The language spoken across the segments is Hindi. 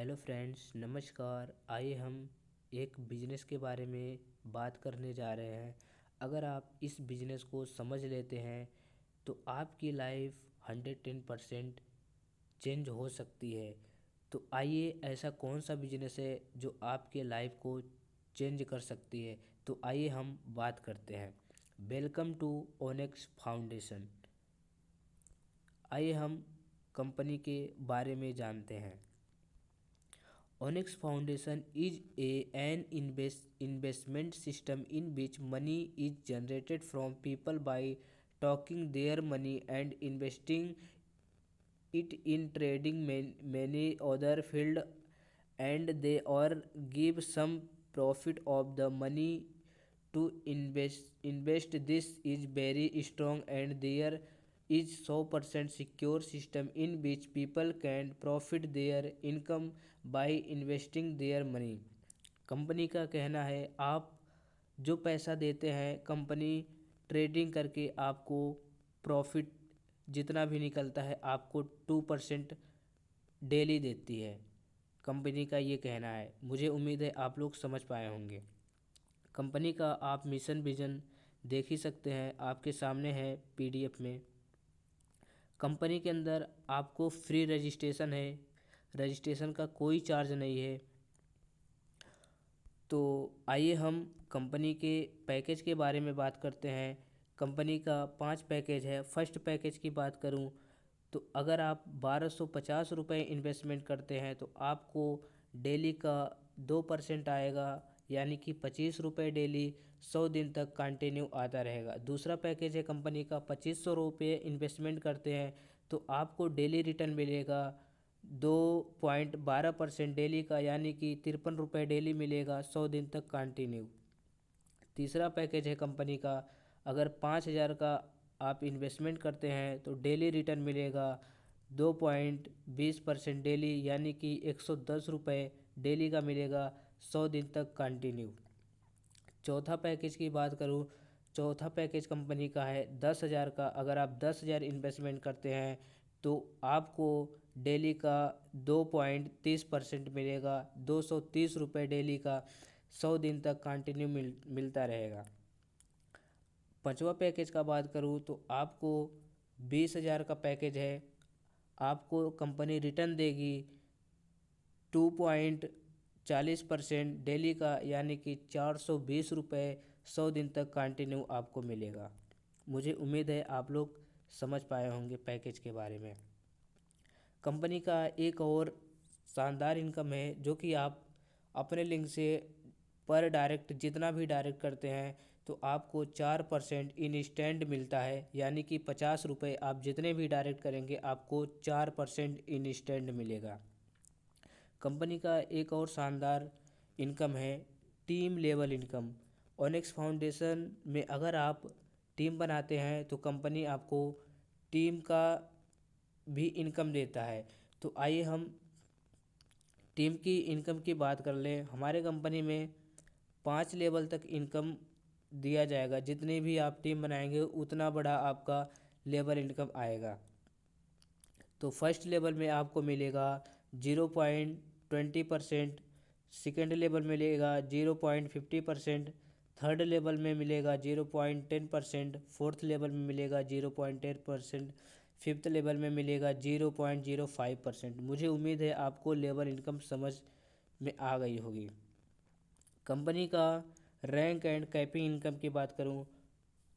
हेलो फ्रेंड्स, नमस्कार। आइए हम एक बिजनेस के बारे में बात करने जा रहे हैं। अगर आप इस बिजनेस को समझ लेते हैं तो आपकी लाइफ 110% चेंज हो सकती है। तो आइए, ऐसा कौन सा बिजनेस है जो आपके लाइफ को चेंज कर सकती है। तो आइए हम बात करते हैं। Welcome to Onex foundation. आइए हम कंपनी के बारे में जानते हैं। Onyx Foundation is an investment system in which money is generated from people by taking their money and investing it in trading many other field, and they or give some profit of the money to invest. This is very strong, and there is 100% secure system in which people can profit their income by investing their money. Company का कहना है, आप जो पैसा देते हैं कंपनी ट्रेडिंग करके आपको प्रॉफिट जितना भी निकलता है आपको 2% डेली देती है। कंपनी का ये कहना है। मुझे उम्मीद है आप लोग समझ पाए होंगे। कंपनी का आप मिशन विजन देख ही सकते हैं, आपके सामने है पीडीएफ में। कंपनी के अंदर आपको फ्री रजिस्ट्रेशन है, रजिस्ट्रेशन का कोई चार्ज नहीं है। तो आइए हम कंपनी के पैकेज के बारे में बात करते हैं। कंपनी का 5 पैकेज है। फर्स्ट पैकेज की बात करूं तो अगर आप 1250 रुपये इन्वेस्टमेंट करते हैं तो आपको डेली का 2% आएगा, यानी कि 25 रुपये डेली 100 दिन तक कंटिन्यू आता रहेगा। दूसरा पैकेज है कंपनी का 2500 रुपये इन्वेस्टमेंट करते हैं तो आपको डेली रिटर्न मिलेगा 2.12% डेली का, यानी कि 53 रुपये डेली मिलेगा 100 दिन तक कंटिन्यू। तीसरा पैकेज है कंपनी का, अगर 5000 का आप इन्वेस्टमेंट करते हैं तो डेली रिटर्न मिलेगा 2.20% डेली, यानी कि 110 रुपये डेली का मिलेगा 100 दिन तक कंटिन्यू। चौथा पैकेज की बात करूं, चौथा पैकेज कंपनी का है 10,000 का। अगर आप 10,000 इन्वेस्टमेंट करते हैं तो आपको डेली का 2.30% मिलेगा, 230 रुपये डेली का 100 दिन तक कंटिन्यू मिलता रहेगा। पांचवा पैकेज का बात करूँ तो आपको 20,000 का पैकेज है। आपको कंपनी रिटर्न देगी 2.40% डेली का, यानी कि 420 रुपये 100 दिन तक कंटिन्यू आपको मिलेगा। मुझे उम्मीद है आप लोग समझ पाए होंगे पैकेज के बारे में। कंपनी का एक और शानदार इनकम है जो कि आप अपने लिंक से पर डायरेक्ट जितना भी डायरेक्ट करते हैं तो आपको 4% इंस्टेंट मिलता है, यानी कि 50 रुपये आप जितने भी डायरेक्ट करेंगे आपको 4% इंस्टेंट मिलेगा। कंपनी का एक और शानदार इनकम है टीम लेवल इनकम। ओनेक्स फाउंडेशन में अगर आप टीम बनाते हैं तो कंपनी आपको टीम का भी इनकम देता है। तो आइए हम टीम की इनकम की बात कर लें। हमारे कंपनी में 5 लेवल तक इनकम दिया जाएगा। जितनी भी आप टीम बनाएंगे उतना बड़ा आपका लेवल इनकम आएगा। तो फर्स्ट लेवल में आपको मिलेगा 0.20%, सेकेंड लेवल मिलेगा 0.50%, थर्ड लेवल में मिलेगा 0.10%, फोर्थ लेवल में मिलेगा 0.10%, फिफ्थ लेवल में मिलेगा 0.05%। मुझे उम्मीद है आपको लेवल इनकम समझ में आ गई होगी। कंपनी का रैंक एंड कैपिंग इनकम की बात करूं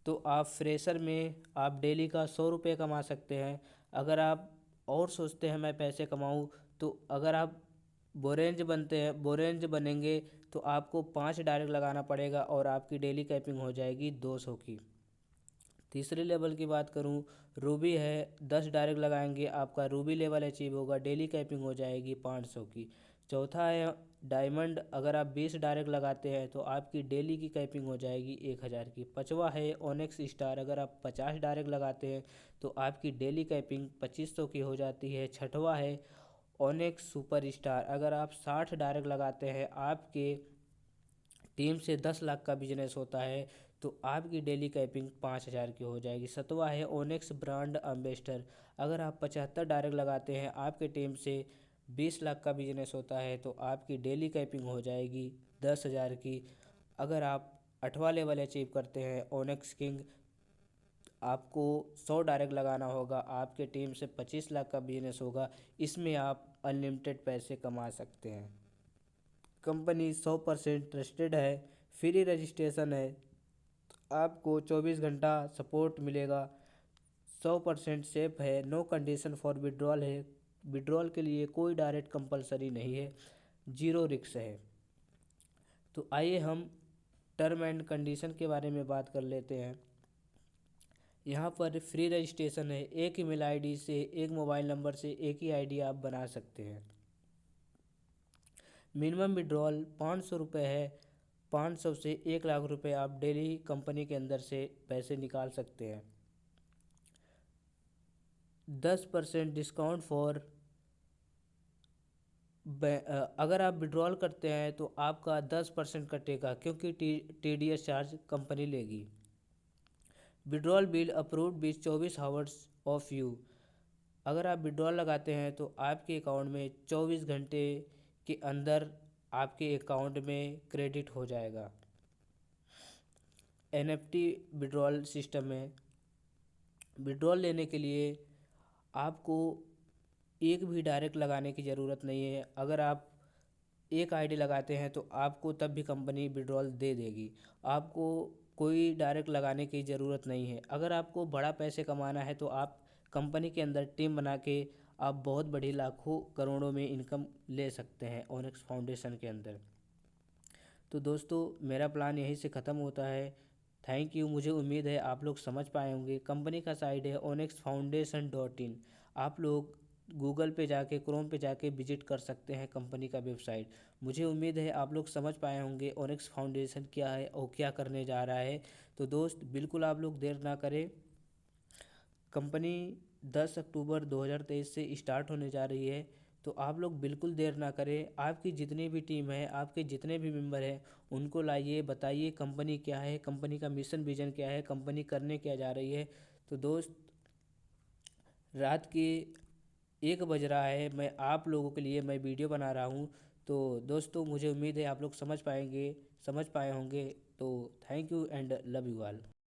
तो आप फ्रेशर में आप डेली का 100 रुपये कमा सकते हैं। अगर आप और सोचते हैं मैं पैसे कमाऊं तो अगर आप बोरेंज बनेंगे तो आपको 5 डायरेक्ट लगाना पड़ेगा और आपकी डेली कैपिंग हो जाएगी 200 की। तीसरे लेवल की बात करूं, रूबी है, 10 डायरेक्ट लगाएंगे आपका रूबी लेवल अचीव होगा, डेली कैपिंग हो जाएगी 500 की। चौथा है डायमंड, अगर आप 20 डायरेक्ट लगाते हैं तो आपकी डेली की कैपिंग हो जाएगी 1000 की। पाँचवा है ओनेक्स स्टार, अगर आप 50 डायरेक्ट लगाते हैं तो आपकी डेली कैपिंग 2500 की हो जाती है। छठवा है ओनेक्स सुपर स्टार, अगर आप 60 डायरेक्ट लगाते हैं, आपके टीम से 10 लाख का बिजनेस होता है तो आपकी डेली कैपिंग 5000 की हो जाएगी। सतवा है ओनेक्स ब्रांड एम्बेसडर, अगर आप 75 डायरेक्ट लगाते हैं, आपके टीम से 20 लाख का बिजनेस होता है तो आपकी डेली कैपिंग हो जाएगी 10,000 की। अगर आप 8वां लेवल अचीव करते हैं ओनेक्स किंग, आपको 100 डायरेक्ट लगाना होगा, आपके टीम से 25 लाख का बिजनेस होगा। इसमें आप अनलिमिटेड पैसे कमा सकते हैं। कंपनी 100% ट्रस्टेड है, फ्री रजिस्ट्रेशन है, आपको 24 घंटा सपोर्ट मिलेगा, 100% सेफ है, नो कंडीशन फॉर विड्रॉल है, विड्रॉल के लिए कोई डायरेक्ट कंपलसरी नहीं है, जीरो रिस्क है। तो आइए हम टर्म एंड कंडीशन के बारे में बात कर लेते हैं। यहाँ पर फ्री रजिस्ट्रेशन है, एक ईमेल आईडी से, एक मोबाइल नंबर से एक ही आईडी आप बना सकते हैं। मिनिमम विड्रॉल 500 रुपये है, 500 से 1 लाख रुपए आप डेली कंपनी के अंदर से पैसे निकाल सकते हैं। 10% डिस्काउंट फॉर अगर आप विड्रॉल करते हैं तो आपका 10% कटेगा, क्योंकि TDS चार्ज कंपनी लेगी। Withdrawal bill approved with 24 hours of you. अगर आप विड्रॉल लगाते हैं तो आपके अकाउंट में 24 घंटे के अंदर आपके अकाउंट में क्रेडिट हो जाएगा। NFT विड्रॉल सिस्टम है। विड्रॉल लेने के लिए आपको एक भी डायरेक्ट लगाने की ज़रूरत नहीं है। अगर आप एक आईडी लगाते हैं तो आपको तब भी कंपनी विड्रॉल दे देगी, आपको कोई डायरेक्ट लगाने की ज़रूरत नहीं है। अगर आपको बड़ा पैसे कमाना है तो आप कंपनी के अंदर टीम बना के आप बहुत बड़ी लाखों करोड़ों में इनकम ले सकते हैं ओनेक्स फाउंडेशन के अंदर। तो दोस्तों मेरा प्लान यहीं से ख़त्म होता है। Thank you. मुझे उम्मीद है आप लोग समझ पाए होंगे। कंपनी का साइट है onexfoundation.in। आप लोग गूगल पे जाके, क्रोम पे जाके विजिट कर सकते हैं कंपनी का वेबसाइट। मुझे उम्मीद है आप लोग समझ पाए होंगे ओनेक्स फाउंडेशन क्या है और क्या करने जा रहा है। तो दोस्त बिल्कुल आप लोग देर ना करें। कंपनी 10 अक्टूबर 2023 से स्टार्ट होने जा रही है, तो आप लोग बिल्कुल देर ना करें। आपकी जितनी भी टीम है, आपके जितने भी मेंबर हैं, उनको लाइए, बताइए कंपनी क्या है, कंपनी का मिशन विजन क्या है, कंपनी करने क्या जा रही है। तो दोस्त रात के 1 बज रहा है, मैं आप लोगों के लिए मैं वीडियो बना रहा हूँ। तो दोस्तों मुझे उम्मीद है आप लोग समझ पाए होंगे। तो thank you and love you all.